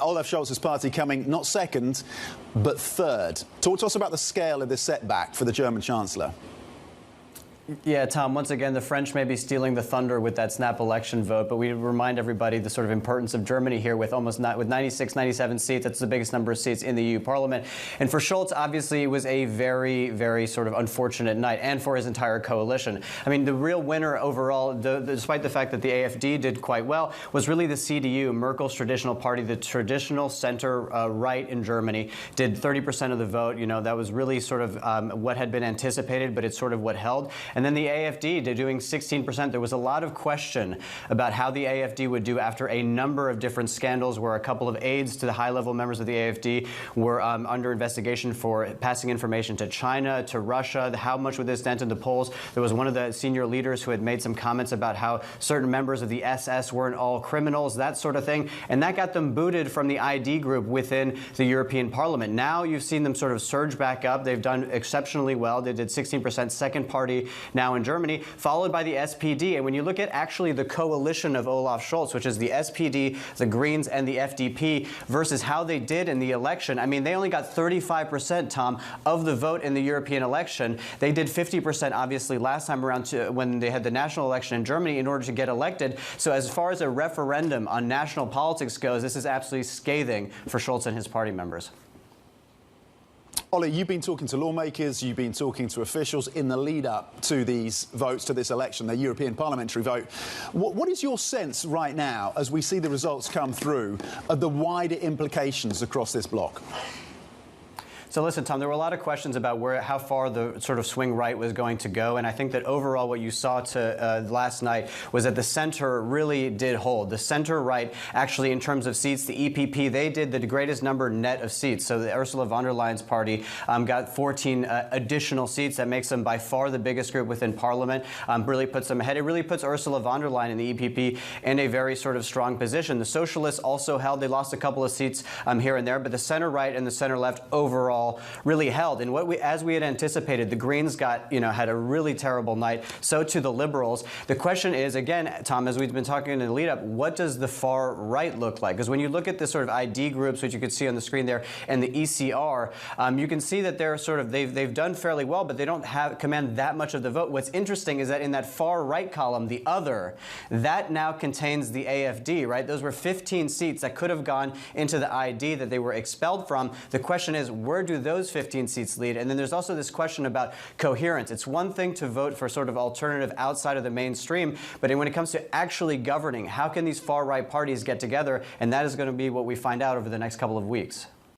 Olaf Scholz's party coming not second, but third. Talk to us about the scale of this setback for the German Chancellor. Yeah, Tom, once again, the French may be stealing the thunder with that snap election vote, but we remind everybody the sort of importance of Germany here with with 96, 97 seats. That's the biggest number of seats in the EU Parliament. And for Scholz, obviously, it was a very, very sort of unfortunate night, and for his entire coalition. I mean, the real winner overall, despite the fact that the AfD did quite well, was really the CDU, Merkel's traditional party, the traditional center-right in Germany, did 30% of the vote. You know, that was really sort of what had been anticipated, but it's sort of what held. And then the AfD, they're doing 16%. There was a lot of question about how the AfD would do after a number of different scandals where a couple of aides to the high-level members of the AfD were under investigation for passing information to China, to Russia. How much would this dent in the polls? There was one of the senior leaders who had made some comments about how certain members of the SS weren't all criminals, that sort of thing. And that got them booted from the ID group within the European Parliament. Now you've seen them sort of surge back up. They've done exceptionally well. They did 16%, second party now in Germany, followed by the SPD. And when you look at actually the coalition of Olaf Scholz, which is the SPD, the Greens, and the FDP, versus how they did in the election, I mean, they only got 35%, Tom, of the vote in the European election. They did 50%, obviously, last time around when they had the national election in Germany in order to get elected. So as far as a referendum on national politics goes, this is absolutely scathing for Scholz and his party members. Ollie, you've been talking to lawmakers, you've been talking to officials in the lead-up to these votes, to this election, the European parliamentary vote. What is your sense right now, as we see the results come through, of the wider implications across this bloc? So listen, Tom, there were a lot of questions about how far the sort of swing right was going to go, and I think that overall what you saw last night was that the center really did hold. The center right, actually, in terms of seats, the EPP, they did the greatest number net of seats. So the Ursula von der Leyen's party got 14 additional seats. That makes them by far the biggest group within Parliament. Really puts them ahead. It really puts Ursula von der Leyen and the EPP in a very sort of strong position. The Socialists also held. They lost a couple of seats here and there, but the center right and the center left overall really held. And as we had anticipated, the Greens had a really terrible night. So too the Liberals. The question is, again, Tom, as we've been talking in the lead up, what does the far right look like? Because when you look at the sort of ID groups, which you could see on the screen there, and the ECR, you can see that they're sort of, they've done fairly well, but they don't command that much of the vote. What's interesting is that in that far right column, the other, that now contains the AfD, right? Those were 15 seats that could have gone into the ID that they were expelled from. The question is, where do those 15 seats lead? And then there's also this question about coherence. It's one thing to vote for sort of alternative outside of the mainstream, but when it comes to actually governing, how can these far-right parties get together? And that is going to be what we find out over the next couple of weeks.